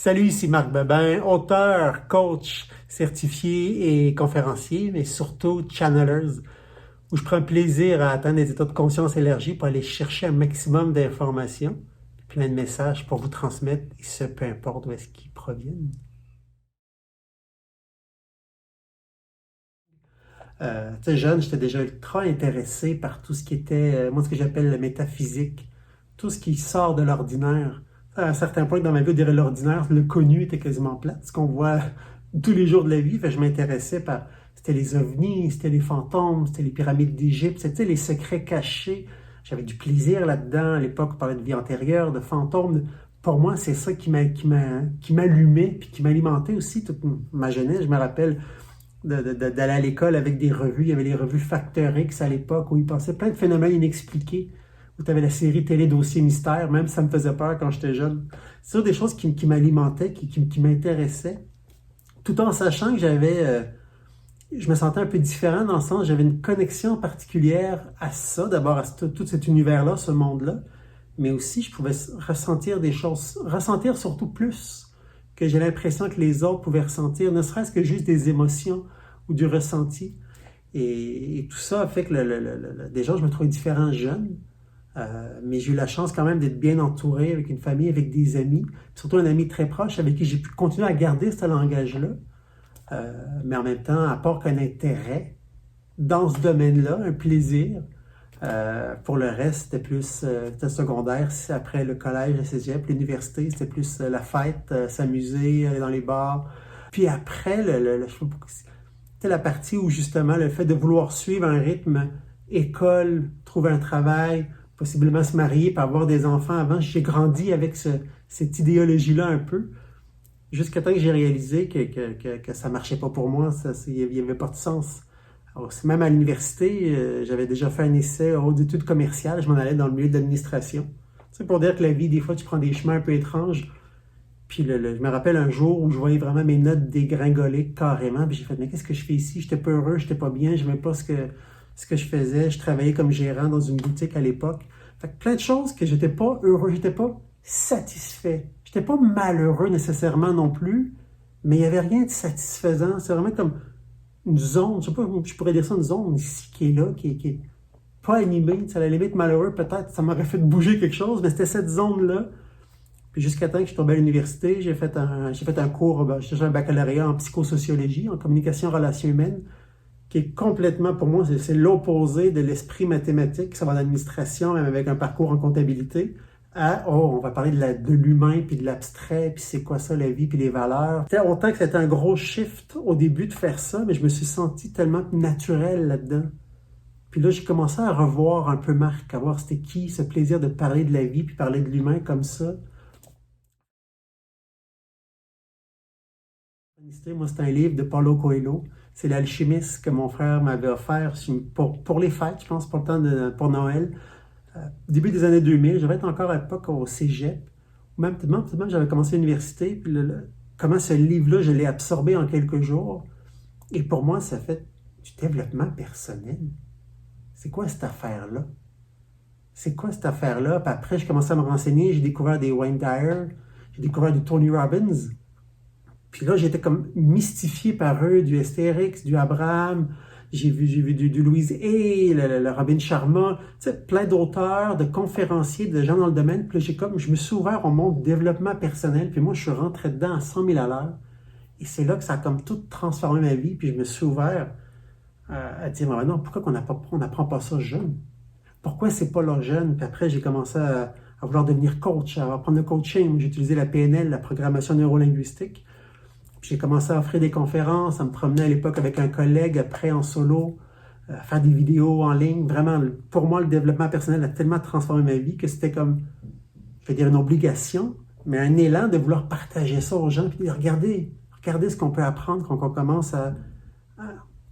Salut, ici Marc Bebin, auteur, coach, certifié et conférencier, mais surtout channelers, où je prends plaisir à atteindre des états de conscience élargis pour aller chercher un maximum d'informations, plein de messages pour vous transmettre, et ce, peu importe d'où est-ce qu'ils proviennent. Tu sais, jeune, j'étais déjà ultra intéressé par tout ce qui était, moi, ce que j'appelle la métaphysique, tout ce qui sort de l'ordinaire. À un certain point dans ma vie, on dirait l'ordinaire, le connu était quasiment plat, ce qu'on voit tous les jours de la vie. Fait que je m'intéressais par, c'était les ovnis, c'était les fantômes, c'était les pyramides d'Égypte, c'était les secrets cachés. J'avais du plaisir là-dedans. À l'époque, on parlait de vie antérieure, de fantômes. Pour moi, c'est ça qui m'allumait, puis qui m'alimentait aussi toute ma jeunesse. Je me rappelle d'aller à l'école avec des revues. Il y avait les revues Factor X à l'époque où il passait plein de phénomènes inexpliqués. Où tu avais la série télé Dossier Mystère, même si ça me faisait peur quand j'étais jeune. C'est des choses qui m'alimentaient, qui m'intéressaient, tout en sachant que je me sentais un peu différent dans le sens, j'avais une connexion particulière à ça, d'abord à tout cet univers-là, ce monde-là, mais aussi je pouvais ressentir des choses, ressentir surtout plus que j'ai l'impression que les autres pouvaient ressentir, ne serait-ce que juste des émotions ou du ressenti. Et tout ça a fait que déjà, je me trouvais différent jeune, mais j'ai eu la chance quand même d'être bien entouré avec une famille, avec des amis, surtout un ami très proche avec qui j'ai pu continuer à garder ce langage-là, mais en même temps, à part qu'un intérêt dans ce domaine-là, un plaisir. Pour le reste, c'était plus c'était secondaire. Après le collège, le cégep, l'université, c'était plus la fête, s'amuser, aller dans les bars. Puis après, c'était la partie où justement le fait de vouloir suivre un rythme, école, trouver un travail, possiblement se marier, puis avoir des enfants avant, j'ai grandi avec cette idéologie-là un peu, jusqu'à temps que j'ai réalisé que ça marchait pas pour moi, il n'y avait pas de sens. Alors, même à l'université, j'avais déjà fait un essai en haute études commerciales, je m'en allais dans le milieu de l'administration. C'est pour dire que la vie, des fois, tu prends des chemins un peu étranges. Puis je me rappelle un jour où je voyais vraiment mes notes dégringoler carrément. Puis j'ai fait, mais qu'est-ce que je fais ici? J'étais pas heureux, j'étais pas bien, je n'aimais pas ce que je faisais. Je travaillais comme gérant dans une boutique à l'époque. Fait que plein de choses que j'étais pas heureux, j'étais pas satisfait. J'étais pas malheureux nécessairement non plus, mais il n'y avait rien de satisfaisant. C'est vraiment comme une zone, je sais pas, je pourrais dire ça, une zone ici qui est là, qui est pas animée. À la limite, malheureux, peut-être, ça m'aurait fait bouger quelque chose, mais c'était cette zone-là. Puis jusqu'à temps que je suis tombé à l'université, j'ai fait un cours, j'ai fait un baccalauréat en psychosociologie, en communication relations humaines, qui est complètement, pour moi, c'est l'opposé de l'esprit mathématique, ça va en administration, même avec un parcours en comptabilité, à, oh, on va parler de l'humain, puis de l'abstrait, puis c'est quoi ça, la vie, puis les valeurs. Autant que c'était un gros shift au début de faire ça, mais je me suis senti tellement naturel là-dedans. Puis là, j'ai commencé à revoir un peu Marc, à voir c'était qui, ce plaisir de parler de la vie, puis parler de l'humain comme ça. Moi, c'est un livre de Paulo Coelho. C'est l'alchimiste que mon frère m'avait offert pour les fêtes, je pense, pour Noël. Début des années 2000, j'avais été encore à l'époque au cégep. Même j'avais commencé l'université. Puis comment ce livre-là, je l'ai absorbé en quelques jours. Et pour moi, ça fait du développement personnel. C'est quoi cette affaire-là? C'est quoi cette affaire-là? Puis après, j'ai commencé à me renseigner. J'ai découvert des Wayne Dyer. J'ai découvert du Tony Robbins. Puis là, j'étais comme mystifié par eux, du Astérix, du Abraham, j'ai vu du Louise Hay, le Robin Sharma, tu sais, plein d'auteurs, de conférenciers, de gens dans le domaine. Puis là, je me suis ouvert au monde du développement personnel. Puis moi, je suis rentré dedans à 100 000 à l'heure. Et c'est là que ça a comme tout transformé ma vie. Puis je me suis ouvert à dire, mais non, pourquoi on n'apprend pas ça jeune? Pourquoi c'est pas là jeune? Puis après, j'ai commencé à vouloir devenir coach, à apprendre le coaching. J'ai utilisé la PNL, la programmation neurolinguistique. Puis j'ai commencé à offrir des conférences, à me promener à l'époque avec un collègue, après en solo, à faire des vidéos en ligne. Vraiment, pour moi, le développement personnel a tellement transformé ma vie que c'était comme, je vais dire une obligation, mais un élan de vouloir partager ça aux gens, puis de dire, regardez ce qu'on peut apprendre quand on commence à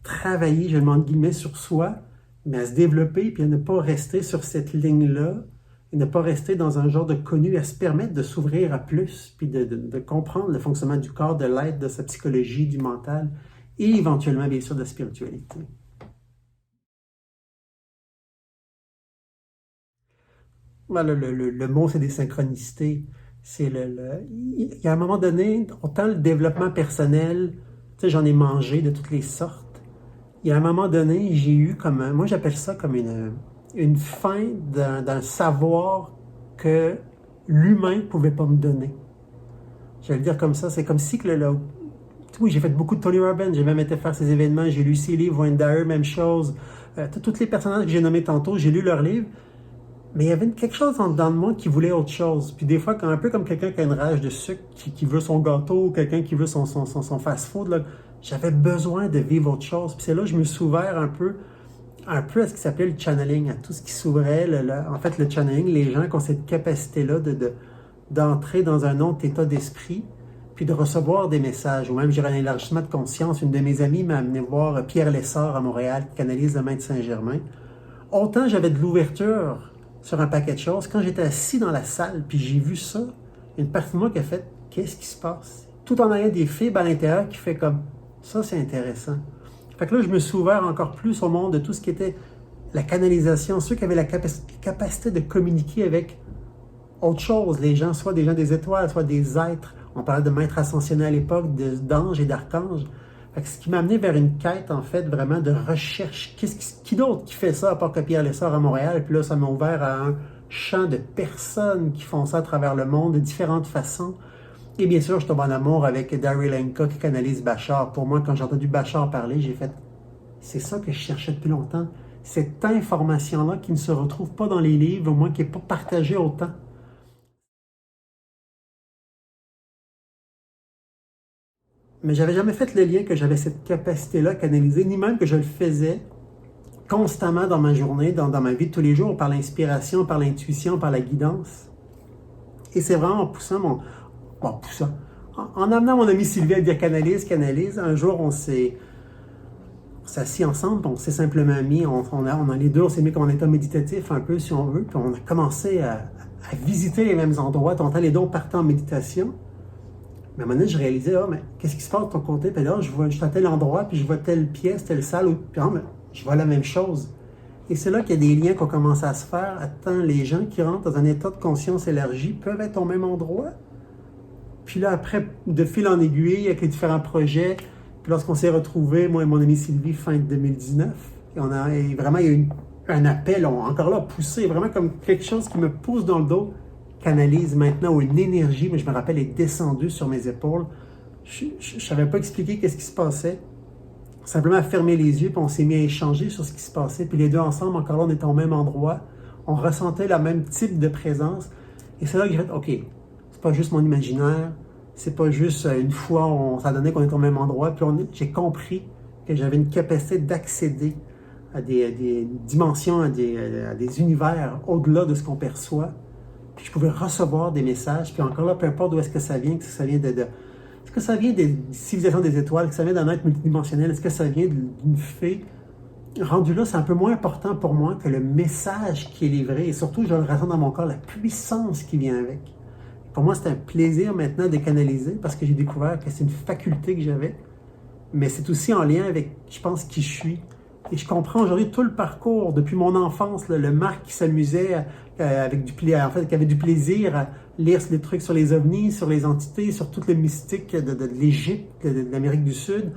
travailler, je demande guillemets, sur soi, mais à se développer, puis à ne pas rester sur cette ligne-là, et ne pas rester dans un genre de connu, à se permettre de s'ouvrir à plus, puis de comprendre le fonctionnement du corps, de l'être, de sa psychologie, du mental, et éventuellement, bien sûr, de la spiritualité. Voilà, le mot, c'est des synchronicités. Il y a un moment donné, autant le développement personnel, tu sais, j'en ai mangé de toutes les sortes. Il y a un moment donné, j'ai eu comme, moi j'appelle ça comme une faim d'un savoir que l'humain ne pouvait pas me donner. Je vais le dire comme ça, c'est comme si que oui, j'ai fait beaucoup de Tony Robbins, j'ai même été faire ses événements, j'ai lu ses livres, Wayne Dyer, même chose. Tous les personnages que j'ai nommés tantôt, j'ai lu leurs livres. Mais il y avait quelque chose en dedans de moi qui voulait autre chose. Puis des fois, un peu comme quelqu'un qui a une rage de sucre, qui veut son gâteau, ou quelqu'un qui veut son fast-food, là, j'avais besoin de vivre autre chose. Puis c'est là que je me suis ouvert un peu à ce qui s'appelait le channeling, à tout ce qui s'ouvrait. En fait, le channeling, les gens qui ont cette capacité-là d'entrer dans un autre état d'esprit, puis de recevoir des messages, ou même, j'ai un élargissement de conscience. Une de mes amies m'a amené voir Pierre Lessard à Montréal, qui canalise le main de Saint-Germain. Autant j'avais de l'ouverture sur un paquet de choses, quand j'étais assis dans la salle, puis j'ai vu ça, une partie de moi qui a fait « Qu'est-ce qui se passe? » Tout en ayant des fibres à l'intérieur qui fait comme « Ça, c'est intéressant. » Fait que là, je me suis ouvert encore plus au monde de tout ce qui était la canalisation, ceux qui avaient la capacité de communiquer avec autre chose, les gens, soit des gens des étoiles, soit des êtres. On parlait de maîtres ascensionnés à l'époque, d'anges et d'archanges. Ce qui m'a amené vers une quête, en fait, vraiment de recherche. Qui d'autre qui fait ça, à part que Pierre Lessard à Montréal? Puis là, ça m'a ouvert à un champ de personnes qui font ça à travers le monde de différentes façons. Et bien sûr, je tombe en amour avec Daryl Anka qui canalise Bachar. Pour moi, quand j'ai entendu Bachar parler, j'ai fait « C'est ça que je cherchais depuis longtemps. Cette information-là qui ne se retrouve pas dans les livres, au moins qui n'est pas partagée autant. » Mais j'avais jamais fait le lien que j'avais cette capacité-là à canaliser, ni même que je le faisais constamment dans ma journée, dans ma vie de tous les jours, par l'inspiration, par l'intuition, par la guidance. Et c'est vraiment en poussant en amenant mon ami Sylvie à dire canalise, un jour on s'est assis ensemble, on s'est simplement mis, les deux, on s'est mis comme en état méditatif un peu, si on veut, puis on a commencé à visiter les mêmes endroits, on les deux partaient en méditation. Mais à un moment donné, je réalisais, mais qu'est-ce qui se passe de ton côté? Puis là, je suis à tel endroit, puis je vois telle pièce, telle salle, puis mais je vois la même chose. Et c'est là qu'il y a des liens qui ont commencé à se faire. Attends, les gens qui rentrent dans un état de conscience élargi peuvent être au même endroit. Puis là, après, de fil en aiguille, avec les différents projets, puis lorsqu'on s'est retrouvés, moi et mon ami Sylvie, fin 2019, et vraiment, il y a eu un appel, encore là, poussé, vraiment comme quelque chose qui me pousse dans le dos, canalise maintenant, où une énergie, mais je me rappelle, est descendue sur mes épaules. Je ne savais pas expliquer qu'est-ce qui se passait. Simplement fermer les yeux, puis on s'est mis à échanger sur ce qui se passait. Puis les deux ensemble, encore là, on était au même endroit. On ressentait le même type de présence. Et c'est là que j'ai fait, OK, c'est pas juste mon imaginaire, c'est pas juste une fois, ça donnait qu'on était au même endroit. Puis j'ai compris que j'avais une capacité d'accéder à des dimensions, à des univers au-delà de ce qu'on perçoit. Puis je pouvais recevoir des messages. Puis encore là, peu importe d'où est-ce que ça vient, est-ce que ça vient des civilisations des étoiles, est-ce que ça vient d'un être multidimensionnel, est-ce que ça vient d'une fée? Rendu là, c'est un peu moins important pour moi que le message qui est livré. Et surtout, je le ressens dans mon corps, la puissance qui vient avec. Pour moi, c'est un plaisir maintenant de canaliser parce que j'ai découvert que c'est une faculté que j'avais. Mais c'est aussi en lien avec, je pense, qui je suis. Et je comprends aujourd'hui tout le parcours depuis mon enfance, le Marc qui s'amusait avec qui avait du plaisir à lire les trucs sur les ovnis, sur les entités, sur tout le mystique de l'Égypte, de l'Amérique du Sud,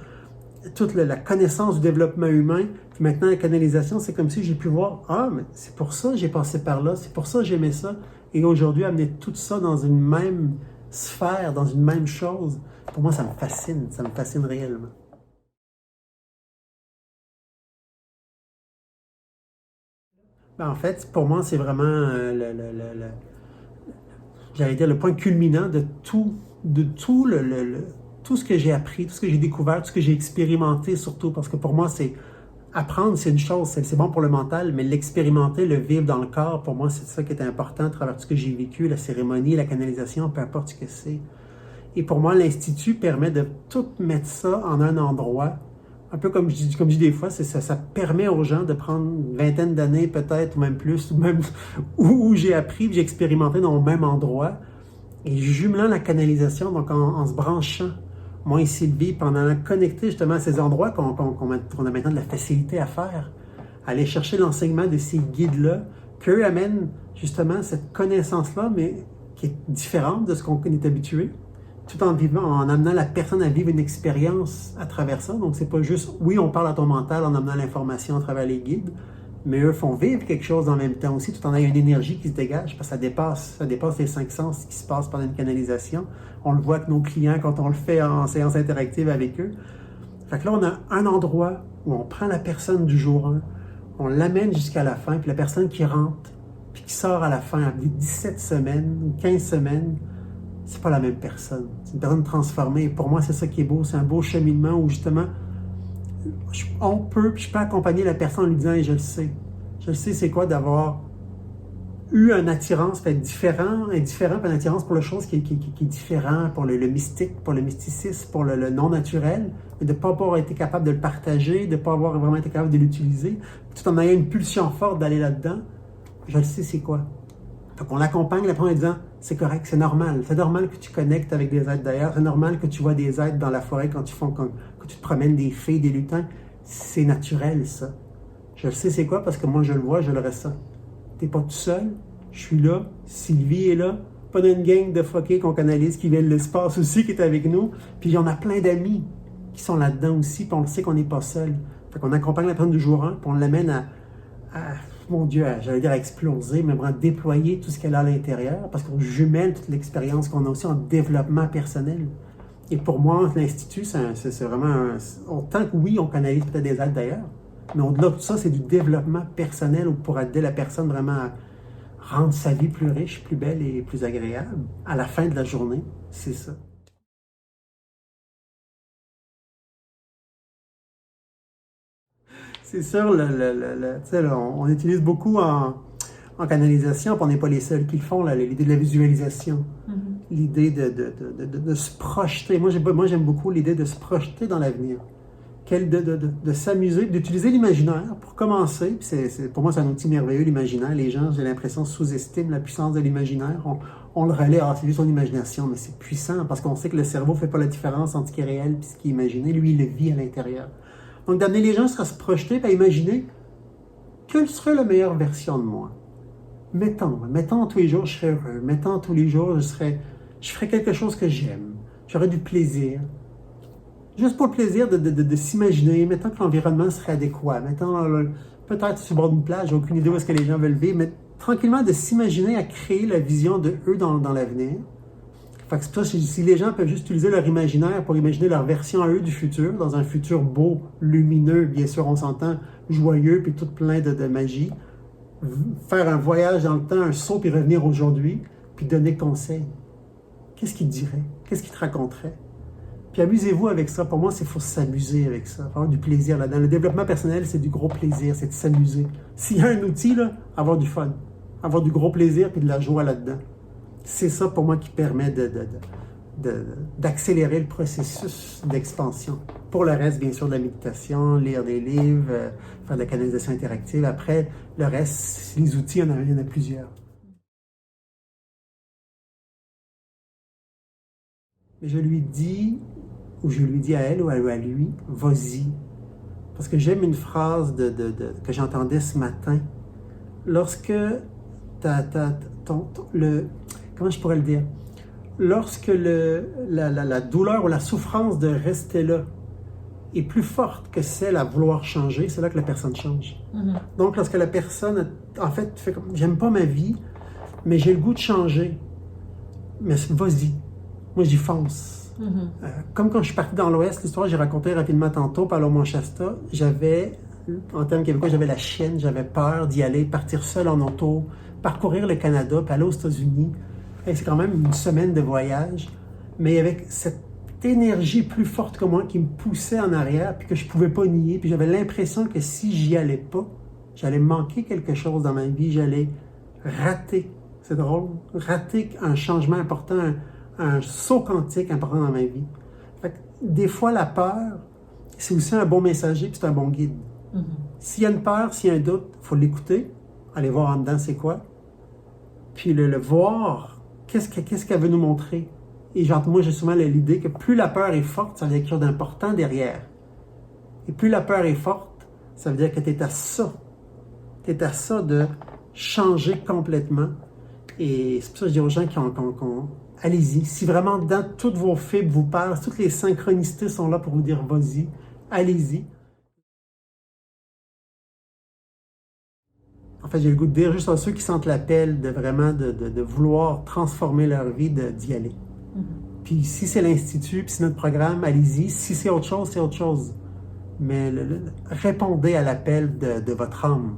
toute la connaissance du développement humain. Puis maintenant, la canalisation, c'est comme si j'ai pu voir, mais c'est pour ça que j'ai passé par là, c'est pour ça que j'aimais ça. Et aujourd'hui, amener tout ça dans une même sphère, dans une même chose, pour moi, ça me fascine réellement. En fait, pour moi, c'est vraiment j'allais dire le point culminant de tout ce que j'ai appris, tout ce que j'ai découvert, tout ce que j'ai expérimenté surtout, parce que pour moi, apprendre, c'est une chose, c'est bon pour le mental, mais l'expérimenter, le vivre dans le corps, pour moi, c'est ça qui est important à travers tout ce que j'ai vécu, la cérémonie, la canalisation, peu importe ce que c'est. Et pour moi, l'Institut permet de tout mettre ça en un endroit. Un peu comme je dis des fois, ça permet aux gens de prendre une vingtaine d'années peut-être, ou même plus, ou même où j'ai appris, j'ai expérimenté dans le même endroit. Et jumelant la canalisation, donc en se branchant, moi et Sylvie, pendant connecter justement à ces endroits qu'on a maintenant de la facilité à faire, aller chercher l'enseignement de ces guides-là, qu'eux amènent justement cette connaissance-là, mais qui est différente de ce qu'on est habitué, tout en amenant la personne à vivre une expérience à travers ça. Donc, c'est pas juste, oui, on parle à ton mental en amenant l'information à travers les guides, mais eux font vivre quelque chose en même temps aussi, tout en ayant une énergie qui se dégage, parce que ça dépasse les 5 sens, ce qui se passe pendant une canalisation. On le voit avec nos clients quand on le fait en séance interactive avec eux. Fait que là, on a un endroit où on prend la personne du jour 1, on l'amène jusqu'à la fin, puis la personne qui rentre, puis qui sort à la fin, après 17 semaines, 15 semaines, c'est pas la même personne. C'est une personne transformée. Et pour moi, c'est ça qui est beau. C'est un beau cheminement où justement, je peux accompagner la personne en lui disant, hey, je le sais. Je le sais, c'est quoi d'avoir eu une attirance, fait indifférent, puis une attirance pour la chose qui est différent, pour le mystique, pour le mysticisme, pour le non-naturel, mais de ne pas avoir été capable de le partager, de ne pas avoir vraiment été capable de l'utiliser, tout en ayant une pulsion forte d'aller là-dedans. Je le sais, c'est quoi. Donc, on l'accompagne la personne en disant, c'est correct, c'est normal. C'est normal que tu connectes avec des êtres d'ailleurs. C'est normal que tu vois des êtres dans la forêt quand tu te promènes des fées, des lutins. C'est naturel, ça. Je le sais, c'est quoi, parce que moi, je le vois, je le ressens. T'es pas tout seul. Je suis là. Sylvie est là. Pas d'une gang de fuckés qu'on canalise qui viennent de l'espace aussi, qui est avec nous. Puis, il y en a plein d'amis qui sont là-dedans aussi, puis on le sait qu'on n'est pas seul. Fait qu'on accompagne la personne du jour 1, puis on l'amène à mon Dieu, j'allais dire à exploser, mais vraiment déployer tout ce qu'elle a à l'intérieur, parce qu'on jumelle toute l'expérience qu'on a aussi en développement personnel. Et pour moi, l'Institut, c'est vraiment autant que oui, on canalise peut-être des aides d'ailleurs, mais au-delà de ça, c'est du développement personnel pour aider la personne vraiment à rendre sa vie plus riche, plus belle et plus agréable à la fin de la journée. C'est ça. C'est sûr, on utilise beaucoup en canalisation, puis on n'est pas les seuls qui le font, l'idée de la visualisation, l'idée de se projeter. Moi, j'aime beaucoup l'idée de se projeter dans l'avenir, de s'amuser, d'utiliser l'imaginaire pour commencer. Puis pour moi, c'est un outil merveilleux, l'imaginaire. Les gens, j'ai l'impression, sous-estiment la puissance de l'imaginaire. On le relaie, c'est juste son imagination, mais c'est puissant parce qu'on sait que le cerveau ne fait pas la différence entre ce qui est réel et ce qui est imaginé. Lui, il le vit à l'intérieur. Donc, d'amener les gens à se projeter et à imaginer quelle serait la meilleure version de moi. Mettons tous les jours, je serais heureux. Mettons tous les jours, je ferais quelque chose que j'aime. J'aurais du plaisir. Juste pour le plaisir de s'imaginer. Mettons que l'environnement serait adéquat. Mettons, peut-être sur le bord d'une plage, j'ai aucune idée où est-ce que les gens veulent vivre, mais tranquillement de s'imaginer à créer la vision de eux dans l'avenir. Fait que c'est pour ça, si les gens peuvent juste utiliser leur imaginaire pour imaginer leur version à eux du futur, dans un futur beau, lumineux, bien sûr, on s'entend, joyeux, puis tout plein de magie, faire un voyage dans le temps, un saut, puis revenir aujourd'hui, puis donner conseil. Qu'est-ce qu'il te dirait? Qu'est-ce qu'il te raconterait? Puis amusez-vous avec ça. Pour moi, il faut s'amuser avec ça, avoir du plaisir là-dedans. Le développement personnel, c'est du gros plaisir, c'est de s'amuser. S'il y a un outil, là, avoir du fun, avoir du gros plaisir, puis de la joie là-dedans. C'est ça pour moi qui permet d'accélérer le processus d'expansion. Pour le reste, bien sûr, de la méditation, lire des livres, faire de la canalisation interactive. Après, le reste, les outils, il y en a plusieurs. Je lui dis, ou je lui dis à elle ou à lui, vas-y. Parce que j'aime une phrase que j'entendais ce matin. Lorsque comment je pourrais le dire? Lorsque la douleur ou la souffrance de rester là est plus forte que celle à vouloir changer, c'est là que la personne change. Donc, lorsque la personne, en fait, fait comme, j'aime pas ma vie, mais j'ai le goût de changer, mais vas-y. Moi, j'y fonce. Comme quand je suis parti dans l'Ouest, l'histoire que j'ai racontée rapidement tantôt, par Mont Shasta, en termes québécois, j'avais la chienne, j'avais peur d'y aller, partir seul en auto, parcourir le Canada, puis aller aux États-Unis. Et c'est quand même une semaine de voyage, mais avec cette énergie plus forte que moi qui me poussait en arrière, puis que je pouvais pas nier, puis j'avais l'impression que si j'y allais pas, j'allais manquer quelque chose dans ma vie, j'allais rater, c'est drôle, rater un changement important, un saut quantique important dans ma vie. Fait que des fois, la peur, c'est aussi un bon messager, puis c'est un bon guide. S'il y a une peur, s'il y a un doute, il faut l'écouter, aller voir en dedans c'est quoi, puis le voir. Qu'est-ce qu'elle veut nous montrer? Et moi, j'ai souvent l'idée que plus la peur est forte, ça veut dire quelque chose d'important derrière. Et plus la peur est forte, ça veut dire que tu es à ça. Tu es à ça de changer complètement. Et c'est pour ça que je dis aux gens allez-y. Si vraiment dans toutes vos fibres vous parlent, toutes les synchronicités sont là pour vous dire vas-y, allez-y. En fait, j'ai le goût de dire juste à ceux qui sentent l'appel de vraiment de vouloir transformer leur vie, d'y aller. Puis si c'est l'Institut, puis c'est notre programme, allez-y. Si c'est autre chose, c'est autre chose. Mais répondez à l'appel de votre âme,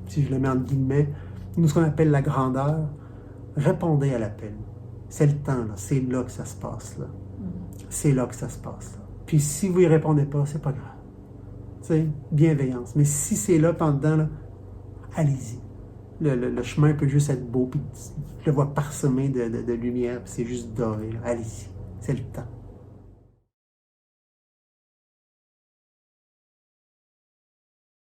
si je le mets entre guillemets, nous ce qu'on appelle la grandeur, répondez à l'appel. C'est le temps, là. C'est là que ça se passe. Là. C'est là que ça se passe. Là. Puis si vous y répondez pas, c'est pas grave. Tu sais, bienveillance. Mais si c'est là, pendant là, allez-y. Le chemin peut juste être beau, puis je le vois parsemé de lumière, puis c'est juste doré. Allez-y. C'est le temps.